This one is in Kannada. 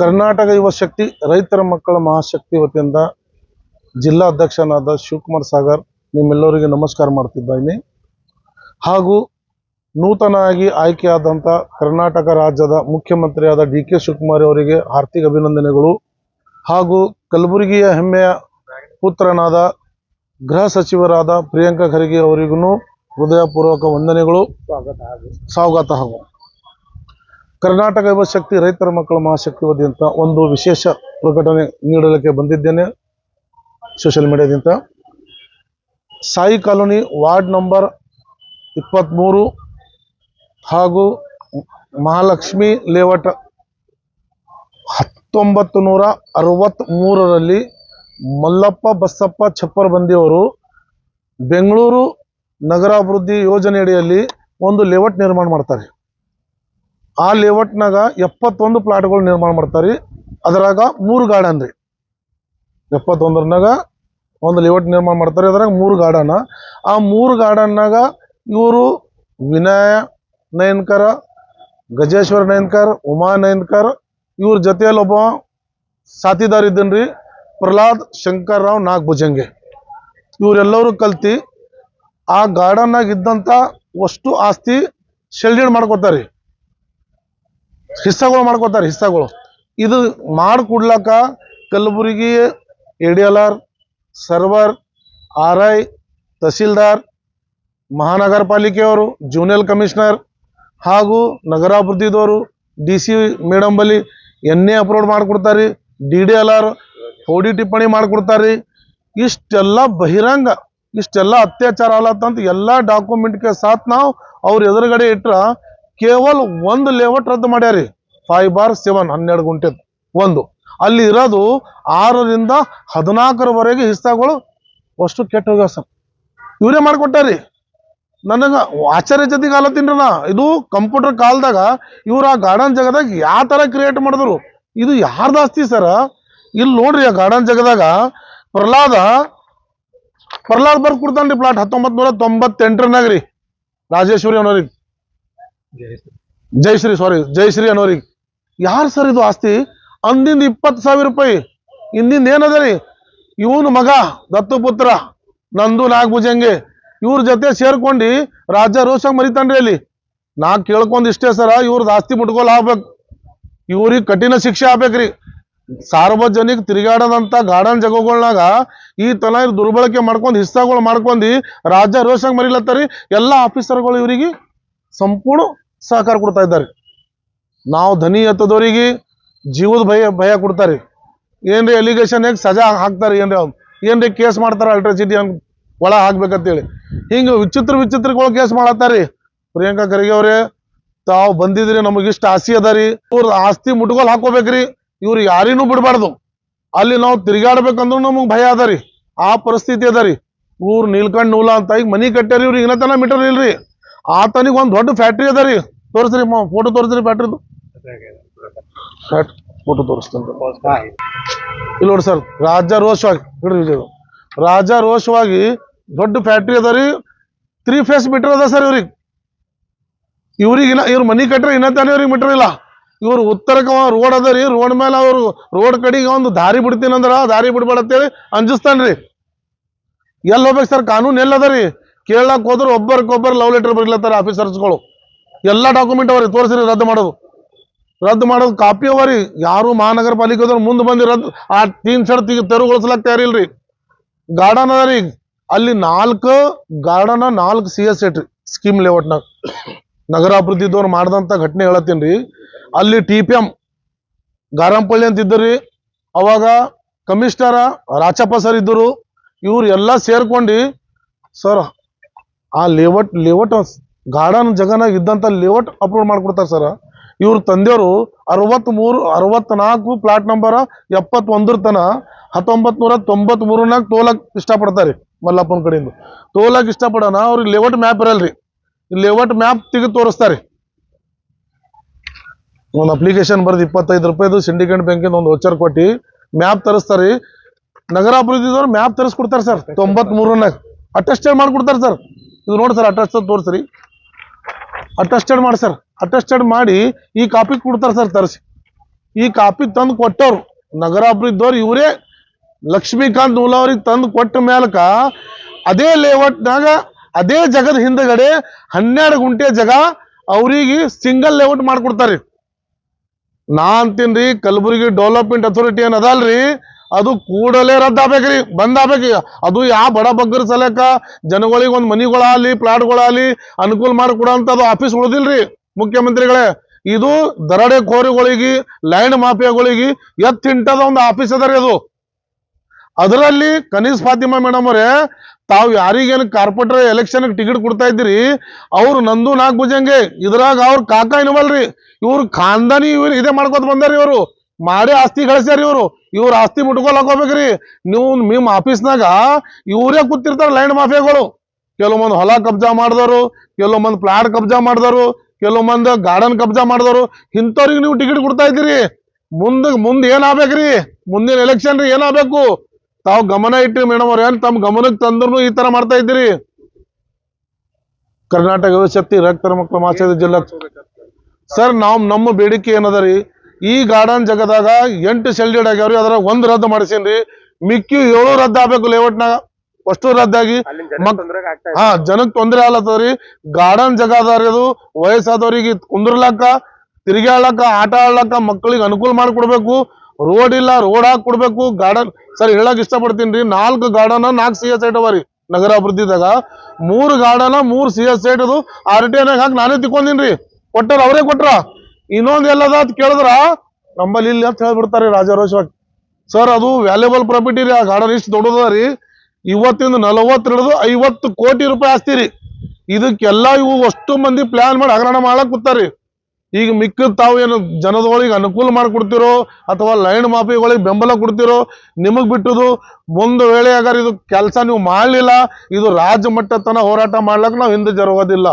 ಕರ್ನಾಟಕ ಯುವ ಶಕ್ತಿ ರೈತರ ಮಕ್ಕಳ ಮಹಾಶಕ್ತಿ ವತಿಯಿಂದ ಜಿಲ್ಲಾ ಅಧ್ಯಕ್ಷನಾದ ಶಿವಕುಮಾರ್ ಸಾಗರ್ ನಿಮ್ಮೆಲ್ಲರಿಗೆ ನಮಸ್ಕಾರ ಮಾಡ್ತಿದ್ದೀನಿ. ಹಾಗೂ ನೂತನವಾಗಿ ಆಯ್ಕೆಯಾದಂಥ ಕರ್ನಾಟಕ ರಾಜ್ಯದ ಮುಖ್ಯಮಂತ್ರಿಯಾದ ಡಿ ಕೆ ಶಿವಕುಮಾರ್ ಅವರಿಗೆ ಹಾರ್ದಿಕ ಅಭಿನಂದನೆಗಳು. ಹಾಗೂ ಕಲಬುರಗಿಯ ಹೆಮ್ಮೆಯ ಪುತ್ರನಾದ ಗೃಹ ಸಚಿವರಾದ ಪ್ರಿಯಾಂಕಾ ಖರ್ಗೆ ಅವರಿಗೂ ಹೃದಯಪೂರ್ವಕ ವಂದನೆಗಳು, ಸ್ವಾಗತ. ಹಾಗೂ ಕರ್ನಾಟಕ ಯುವ ಶಕ್ತಿ ರೈತರ ಮಕ್ಕಳ ಮಹಾಶಕ್ತಿ ವತಿಯಿಂದ ಒಂದು ವಿಶೇಷ ಪ್ರಕಟಣೆ ನೀಡಲಿಕ್ಕೆ ಬಂದಿದ್ದೇನೆ. ಸೋಷಿಯಲ್ ಮೀಡಿಯಾದಿಂದ ಸಾಯಿ ಕಾಲೋನಿ ವಾರ್ಡ್ ನಂಬರ್ 23 ಹಾಗೂ ಮಹಾಲಕ್ಷ್ಮಿ ಲೇಔಟ್ 1963ರಲ್ಲಿ ಮಲ್ಲಪ್ಪ ಬಸಪ್ಪ ಚಪ್ಪರಬಂದಿಯವರು ಬೆಂಗಳೂರು ನಗರಾಭಿವೃದ್ಧಿ ಯೋಜನೆಯಡಿಯಲ್ಲಿ ಒಂದು ಲೇಔಟ್ ನಿರ್ಮಾಣ ಮಾಡ್ತಾರೆ. ಆ ಲೇಔಟ್ನಾಗ 71 ಪ್ಲಾಟ್ಗಳು ನಿರ್ಮಾಣ ಮಾಡ್ತಾರೆ. ಅದರಾಗ 3 ಗಾರ್ಡನ್ ರೀ. 71ನಾಗ ಒಂದು ಲೇಔಟ್ ನಿರ್ಮಾಣ ಮಾಡ್ತಾರೆ. ಅದ್ರಾಗ 3 ಗಾರ್ಡನ್. ಆ 3 ಗಾರ್ಡನ್ನಾಗ ಇವರು ವಿನಯ ನಯನ್ಕರ್, ಗಜೇಶ್ವರ ನಯನ್ಕರ್, ಉಮಾ ನಯನ್ಕರ್, ಇವ್ರ ಜೊತೆಯಲ್ಲಿ ಒಬ್ಬ ಸಾಥಿದಾರ್ ಇದ್ದನ್ರಿ ಪ್ರಹ್ಲಾದ್ ಶಂಕರ್ ರಾವ್ ನಾಗಭುಜಂಗೆ. ಇವರೆಲ್ಲರೂ ಕಲ್ತಿ ಆ ಗಾರ್ಡನ್ನಾಗ ಇದ್ದಂಥ ಅಷ್ಟು ಆಸ್ತಿ ಶೆಲ್ಡಿಡ್ ಮಾಡ್ಕೋತಾರೆ, ಹಿಸ್ಸಾಗಳು ಮಾಡ್ಕೋತಾರೆ. ಹಿಸ್ಸಾಗಳು ಇದು ಮಾಡಿಕೊಡ್ಲಕ್ಕ Kalaburagi ADLR, server, RI, tahsildar, ಮಹಾನಗರ ಪಾಲಿಕೆಯವರು, ಜೂನಿಯರ್ ಕಮಿಷನರ್ ಹಾಗೂ ನಗರಾಭಿವೃದ್ಧಿದವರು DC ಮೇಡಮ್ ಬಳಿ NA ಅಪ್ಲೋಡ್ ಮಾಡಿಕೊಡ್ತಾರೆ. DDLR ಫೋಡಿ ಟಿಪ್ಪಣಿ ಮಾಡಿಕೊಡ್ತಾರೆ. ಇಷ್ಟೆಲ್ಲ ಬಹಿರಂಗ, ಇಷ್ಟೆಲ್ಲ ಅತ್ಯಾಚಾರ ಅಲ್ಲತ್ತಂತ ಎಲ್ಲ ಡಾಕ್ಯುಮೆಂಟ್ಗೆ ಸಾಥ್ ನಾವು ಅವ್ರ ಎದುರುಗಡೆ ಇಟ್ರ ಕೇವಲ ಒಂದು ಲೇಔಟ್ ರದ್ದು ಮಾಡ್ಯಾರಿ. 5/7 12 ಗುಂಟೆ ಒಂದು. ಅಲ್ಲಿ ಇರೋದು 6ರಿಂದ 14ರವರೆಗೆ ಹಿಸ್ಸಾಗಳು ಅಷ್ಟು ಕೆಟ್ಟ ಹೋಗ್ಯಾವ ಸರ್. ಇವರೇ ಮಾಡಿಕೊಟ್ಟಾರಿ. ನನಗೆ ಆಶ್ಚರ್ಯ ಜೊತೆಗೆ ಆಲತ್ತೀನ್ರಿ ನಾ. ಇದು ಕಂಪ್ಯೂಟರ್ ಕಾಲದಾಗ ಇವ್ರು ಆ ಗಾರ್ಡನ್ ಜಾಗದಾಗ ಯಾವ ಥರ ಕ್ರಿಯೇಟ್ ಮಾಡಿದ್ರು. ಇದು ಯಾರ್ದು ಆಸ್ತಿ ಸರ? ಇಲ್ಲಿ ನೋಡ್ರಿ, ಆ ಗಾರ್ಡನ್ ಜಾಗದಾಗ ಪ್ರಹ್ಲಾದ್ ಬರ್ದು ಕೊಡ್ತಾನ್ರಿ ಪ್ಲಾಟ್ 1998ನಾಗ ರೀ. ರಾಜೇಶ್ವರಿ ಅನ್ನೋರಿಗೆ, ಜಯಶ್ರೀ ಅನ್ನೋರಿಗೆ. ಯಾರು ಸರ್ ಇದು ಆಸ್ತಿ? ಅಂದಿಂದ 20,000 ರೂಪಾಯಿ. ಇಂದಿಂದ ಏನದ ರೀ? ಇವನು ಮಗ ದತ್ತುಪುತ್ರ ನಂದು ನಾಗಭುಜಂಗೆ ಇವ್ರ ಜೊತೆ ಸೇರ್ಕೊಂಡು ರಾಜ್ಯ ರೋಷಾಗ ಮರಿತಾನ್ರಿ. ಅಲ್ಲಿ ನಾ ಕೇಳ್ಕೊಂಡ್ ಇಷ್ಟೇ ಸರ, ಇವ್ರದ್ದು ಆಸ್ತಿ ಮುಟ್ಕೊಲ್ ಆಗ್ಬೇಕು, ಇವ್ರಿಗೆ ಕಠಿಣ ಶಿಕ್ಷೆ ಆಗ್ಬೇಕ್ರಿ. ಸಾರ್ವಜನಿಕ ತಿರುಗಾಡದಂತ ಗಾರ್ಡನ್ ಜಾಗಗಳಾಗ ಈ ತರ ದುರ್ಬಳಕೆ ಮಾಡ್ಕೊಂಡು ಹಿಸ್ಸಾಗಳು ಮಾಡ್ಕೊಂಡು ರಾಜ್ಯ ರೋಷಾಗ ಮರಿಲತ್ತಾರಿ. ಎಲ್ಲ ಆಫೀಸರ್ಗಳು ಇವರಿಗೆ ಸಂಪೂರ್ಣ ಸಹಕಾರ ಕೊಡ್ತಾ ಇದ್ದಾರೆ. ನಾವು ಧನಿ ಎತ್ತದವರಿಗೆ ಜೀವದ ಭಯ ಕೊಡ್ತಾರೆ. ಏನ್ರಿ ಅಲಿಗೇಷನ್ ಸಜಾ ಹಾಕ್ತಾರೆ, ಏನ್ರಿ ಕೇಸ್ ಮಾಡ್ತಾರೆ, ಅಲ್ಟ್ರಾಸಿಟಿ ಹಂಗೆ ಒಳ ಹಾಕ್ಬೇಕಂತೇಳಿ ಹಿಂಗೆ ವಿಚಿತ್ರಗಳು ಕೇಸ್ ಮಾಡತ್ತಾರಿ. ಪ್ರಿಯಾಂಕಾ ಖರ್ಗೆ ಅವರೇ, ತಾವು ಬಂದಿದ್ರಿ, ನಮಗಿಷ್ಟ ಆಸ್ತಿ ಅದ ರೀ, ಇವ್ರ ಆಸ್ತಿ ಮುಟ್ಗೋಲ್ ಹಾಕೋಬೇಕ್ರಿ. ಇವ್ರು ಯಾರಿನೂ ಬಿಡಬಾರ್ದು. ಅಲ್ಲಿ ನಾವು ತಿರುಗಾಡ್ಬೇಕಂದ್ರೂ ನಮಗೆ ಭಯ ಅದ ರೀ. ಆ ಪರಿಸ್ಥಿತಿ ಅದ ರೀ. ಇವ್ರು ನೀಲ್ಕಂಡ್ ನೂಲ ಅಂತ ಈಗ ಮನಿ ಕಟ್ಟಾರಿ. ಇವ್ರು ಇನ್ನೂ ತನ ಮೀಟರ್ ಇಲ್ರಿ. ಆತನಿಗೆ ಒಂದು ದೊಡ್ಡ ಫ್ಯಾಕ್ಟ್ರಿ ಅದ ರೀ. ತೋರಿಸ್ರಿ, ಫೋಟೋ ತೋರಿಸ್ರಿ ಫ್ಯಾಕ್ಟ್ರಿದು. ಫೋಟೋ ತೋರಿಸ್ತೇನೆ ಇಲ್ಲಿ ನೋಡಿ ಸರ್. ರಾಜ ರೋಷವಾಗಿ ದೊಡ್ಡ ಫ್ಯಾಕ್ಟ್ರಿ ಅದ ರೀ. 3 ಫೇಸ್ ಮೀಟರ್ ಅದ ಸರ್ ಇವ್ರಿಗೆ. ಇವ್ರ ಮನಿ ಕಟ್ರೆ ಇನ್ನತಾನೆ ಇವ್ರಿಗೆ ಮೀಟರ್ ಇಲ್ಲ. ಇವ್ರು ಉತ್ತರಕ್ಕೆ ರೋಡ್ ಅದ ರೀ. ರೋಡ್ ಮೇಲೆ ಅವರು ರೋಡ್ ಕಡೆಗೆ ಒಂದು ದಾರಿ ಬಿಡ್ತೀನಂದ್ರ ದಾರಿ ಬಿಡ್ಬೇಡಂತೇಳಿ ಅಂಜಿಸ್ತಾನ್ರಿ. ಎಲ್ಲಿ ಹೋಗ್ಬೇಕು ಸರ್? ಕಾನೂನು ಎಲ್ಲದ ರೀ? ಕೇಳಕ್ ಹೋದ್ರೆ ಒಬ್ಬರಿಗೊಬ್ಬರು ಲವ್ ಲೆಟರ್ ಬರೀಲತ್ತಾರ ಆಫೀಸರ್ಸ್ಗಳು. ಎಲ್ಲ ಡಾಕ್ಯುಮೆಂಟ್ ಅವರಿ. ತೋರಿಸ್ರಿ, ರದ್ದು ಮಾಡೋದು ಕಾಪಿ ಅವರಿ. ಯಾರು ಮಹಾನಗರ ಪಾಲಿಕೆ ಮುಂದೆ ಬಂದು ಆ 3 ಸಡ್ ತೆರವುಗೊಳಿಸ್ಲಾಕ್ ತಯಾರಿಲ್ರಿ. ಗಾರ್ಡನ್ ಅದ ರೀ. ಅಲ್ಲಿ 4 ಗಾರ್ಡನ್ 4 CS ಸ್ಕೀಮ್ ಲೇಔಟ್ನಾಗ ನಗರಾಭಿವೃದ್ಧಿದವ್ರು ಮಾಡಿದಂಥ ಘಟನೆ ಹೇಳತ್ತೀನಿ ರೀ. ಅಲ್ಲಿ TPM ಗಾರಂಪಳ್ಳಿ ಅಂತ ಇದ್ದರಿ. ಅವಾಗ ಕಮಿಷನರ ರಾಚಪ್ಪ ಸರ್ ಇದ್ದರು. ಇವ್ರು ಎಲ್ಲ ಸೇರ್ಕೊಂಡು ಸರ್ ಆ ಲೇಔಟ್ ಗಾರ್ಡನ್ ಜಗನಾಗ ಇದ್ದಂಥ ಲೇಔಟ್ ಅಪ್ರೂವ್ ಮಾಡ್ಕೊಡ್ತಾರೆ ಸರ್. ಇವ್ರ ತಂದೆಯವರು 64 ಪ್ಲಾಟ್ ನಂಬರ್ 71 ತನ 1993ನಾಗ ತೋಲಕ್ ಇಷ್ಟಪಡ್ತಾರೆ. ಮಲ್ಲಪ್ಪನ ಕಡೆಯಿಂದ ತೋಲಕ್ ಇಷ್ಟಪಡೋಣ. ಅವ್ರಿಗೆ ಲೇಔಟ್ ಮ್ಯಾಪ್ ಇರಲ್ರಿ. ಲೇಔಟ್ ಮ್ಯಾಪ್ ತೆಗೆದು ತೋರಿಸ್ತಾರೆ. ಒಂದು ಅಪ್ಲಿಕೇಶನ್ ಬರೆದು 25 ರೂಪಾಯಿದು ಸಿಂಡಿಕೇಟ್ ಬ್ಯಾಂಕಿಂದ ಒಂದು ವೋಚರ್ ಕೊಟ್ಟು ಮ್ಯಾಪ್ ತರಿಸ್ತಾರೆ. ನಗರಾಭಿವೃದ್ಧಿದವ್ರು ಮ್ಯಾಪ್ ತರಿಸ್ಕೊಡ್ತಾರೆ ಸರ್. 93ನಾಗ ಅಟೆಸ್ಟೆಡ್ ಮಾಡ್ಕೊಡ್ತಾರೆ ಸರ್. ಇದು ನೋಡಿ ಸರ್, ಅಟೆಸ್ಟೆಡ್ ತೋರಿಸ್ರಿ. ಅಟೆಸ್ಟೆಡ್ ಮಾಡಿ ಸರ್. ಅಟೆಸ್ಟೆಡ್ ಮಾಡಿ ಈ ಕಾಪಿ ಕೊಡ್ತಾರೆ ಸರ್ ತರಿಸಿ. ಈ ಕಾಪಿ ತಂದು ಕೊಟ್ಟವ್ರು ನಗರಾಭಿವೃದ್ಧಿಯವ್ರು ಇವರೇ ಲಕ್ಷ್ಮೀಕಾಂತ್ ನೂಲವ್ರಿಗೆ ತಂದು ಕೊಟ್ಟ ಮೇಲಕ ಅದೇ ಲೇಔಟ್ನಾಗ ಅದೇ ಜಗದ ಹಿಂದಗಡೆ 12 ಗುಂಟೆ ಜಾಗ ಅವ್ರಿಗೆ ಸಿಂಗಲ್ ಲೇಔಟ್ ಮಾಡ್ಕೊಡ್ತಾರೆ. ನಾ ಅಂತೀನ್ರಿ ಕಲಬುರಗಿ ಡೆವಲಪ್ಮೆಂಟ್ ಅಥಾರಿಟಿ ಏನ್ ಅದಲ್ರಿ ಅದು ಕೂಡಲೇ ರದ್ದಾಗ್ಬೇಕ್ರಿ, ಬಂದ್ ಆಗ್ಬೇಕ್ರಿ. ಅದು ಯಾವ ಬಡ ಬಗ್ಗರ ಸಲಕ ಜನಗಳಿಗೆ ಒಂದ್ ಮನಿಗಳಾಗ್ಲಿ ಪ್ಲಾಟ್ಗಳಾಗ್ಲಿ ಅನುಕೂಲ ಮಾಡಿಕೊಡೋಂಥದ್ದು ಆಫೀಸ್ ಉಳಿದಿಲ್ರಿ ಮುಖ್ಯಮಂತ್ರಿಗಳೇ. ಇದು ದರೋಡೆ ಕೋರಿಗಳಿಗೆ ಲೈನ್ ಮಾಫಿಯಾಗಳಿಗೆ ಎತ್ತಿಂಟದ ಒಂದು ಆಫೀಸ್ ಅದರಿ ಅದು. ಅದರಲ್ಲಿ ಕನೀಸ್ ಫಾತಿಮಾ ಮೇಡಮ್ ಅವರೇ ತಾವು ಯಾರಿಗೇನು ಕಾರ್ಪೊರೇಟರ್ ಎಲೆಕ್ಷನ್ ಟಿಕೆಟ್ ಕೊಡ್ತಾ ಇದ್ದೀರಿ ಅವ್ರು ನಂದು ನಾಗಭುಜಂಗೆ ಇದ್ರಾಗ ಅವ್ರ ಕಾಕ ಏನವಲ್ರಿ ಇವ್ರು ಖಾನ್ದಾನಿ ಇವ್ರು ಇದೇ ಮಾಡ್ಕೊತ ಬಂದಾರಿ. ಇವರು ಮಾಡೇ ಆಸ್ತಿ ಗಳಿಸ್ಯಾರ. ಇವ್ರ ಆಸ್ತಿ ಮುಟ್ಕೊಲ್ ಹಾಕೋಬೇಕ್ರಿ. ನೀವು ನಿಮ್ಮ ಆಫೀಸ್ನಾಗ ಇವರೇ ಕೂತಿರ್ತಾರ ಲೈನ್ ಮಾಫಿಯಾಗಳು. ಕೆಲವು ಮಂದಿ ಹೊಲ ಕಬ್ಜಾ ಮಾಡಿದವರು, ಕೆಲವು ಮಂದಿ ಪ್ಲಾಟ್ ಕಬ್ಜಾ ಮಾಡಿದವರು, ಕೆಲವು ಮಂದಿ ಗಾರ್ಡನ್ ಕಬ್ಜಾ ಮಾಡಿದವರು. ಇಂಥವ್ರಿಗೆ ನೀವು ಟಿಕೆಟ್ ಕೊಡ್ತಾ ಇದ್ದೀರಿ. ಮುಂದೆ ಏನಾಗ್ಬೇಕ್ರಿ? ಮುಂದಿನ ಎಲೆಕ್ಷನ್ ರೀ ಏನಾಗಬೇಕು? ತಾವು ಗಮನ ಇಟ್ರಿ ಮೇಡಮ್ ಅವ್ರ ಏನ್ ತಮ್ಮ ಗಮನಕ್ಕೆ ತಂದ್ರು ಈ ತರ ಮಾಡ್ತಾ ಇದ್ದೀರಿ. ಕರ್ನಾಟಕ ಯುವಶಕ್ತಿ ರಕ್ತರ ಮಕ್ಕಳ ಮಹಾಸಭಾ ಜಿಲ್ಲಾ ಸರ್ ನಮ್ಮ ಬೇಡಿಕೆ ಏನದರಿ, ಈ ಗಾರ್ಡನ್ ಜಗದಾಗ 8 ಶೆಲ್ಡೆಡ್ ಆಗ್ಯಾವ್ರಿ, ಅದ್ರ 1 ರದ್ದು ಮಾಡಿಸೀನ್ರಿ. ಮಿಕ್ಕಿ 7 ರದ್ದು ಆಗ್ಬೇಕು ಲೇಔಟ್ನಾಗ. ಅಷ್ಟು ರದ್ದಾಗಿ ಜನಕ್ಕೆ ತೊಂದರೆ ಆಗ್ಲತ್ತದ್ರಿ. ಗಾರ್ಡನ್ ಜಗ ಅದಾರಿ ಅದು. ವಯಸ್ಸಾದವ್ರಿಗೆ ಕುಂದ್ರಲಕ್ಕ ತಿರುಗಾಡ್ಲಕ್ಕ ಆಟ ಆಡ್ಲಕ್ಕ ಮಕ್ಕಳಿಗೆ ಅನುಕೂಲ ಮಾಡಿಕೊಡ್ಬೇಕು. ರೋಡ್ ಇಲ್ಲ, ರೋಡ್ ಹಾಕಿ ಕೊಡ್ಬೇಕು. ಗಾರ್ಡನ್ ಸರ್ ಹೇಳಕ್ ಇಷ್ಟಪಡ್ತೀನಿ ರೀ, 4 ಗಾರ್ಡನ್ 4 CS ಸೈಟ್ ಅವರಿ ನಗರ ಅಭಿವೃದ್ಧಿದಾಗ. 3 ಗಾರ್ಡನ್ 3 CS ಸೈಟ್ ಅದು RTI ಹಾಕಿ ನಾನೇ ತಿಕ್ಕೊಂಡಿನ್ರಿ. ಕೊಟ್ಟಾರ ಅವರೇ ಕೊಟ್ರ. ಇನ್ನೊಂದ್ ಎಲ್ಲದ ಅಂತ ಕೇಳಿದ್ರ ನಮ್ಮಲ್ಲಿ ಇಲ್ಲಿ ಅಂತ ಹೇಳ್ಬಿಡ್ತಾರೆ ರಾಜಾರೋಷವಾಗಿ. ಸರ್ ಅದು ವ್ಯಾಲ್ಯೂಬಲ್ ಪ್ರಾಪರ್ಟಿ ರೀ. ಆ ಗಾರ್ಡನ್ ಇಷ್ಟು ದೊಡ್ಡದ ರೀ. ಇವತ್ತಿಂದ 40 ಹಿಡಿದು 50 ಕೋಟಿ ರೂಪಾಯಿ ಆಸ್ತಿ ರೀ. ಇದಕ್ಕೆಲ್ಲ ಇವು ಅಷ್ಟು ಮಂದಿ ಪ್ಲಾನ್ ಮಾಡಿ ಹಗರಣ ಮಾಡಕ್ ಕೂತಾರಿ. ಈಗ ಮಿಕ್ಕದ ತಾವು ಏನು ಜನದೊಳಗೆ ಅನುಕೂಲ ಮಾಡಿಕೊಡ್ತಿರೋ ಅಥವಾ ಲೈನ್ ಮಾಫಿಗಳಿಗೆ ಬೆಂಬಲ ಕೊಡ್ತಿರೋ ನಿಮಗ್ ಬಿಟ್ಟದು. ಒಂದು ವೇಳೆ ಅಗರ್ ಇದು ಕೆಲಸ ನೀವು ಮಾಡಲಿಲ್ಲ, ಇದು ರಾಜ್ಯ ಮಟ್ಟ ತನ ಹೋರಾಟ ಮಾಡ್ಲಕ್ ನಾವು ಹಿಂದೆ ಜರುಗೋದಿಲ್ಲ.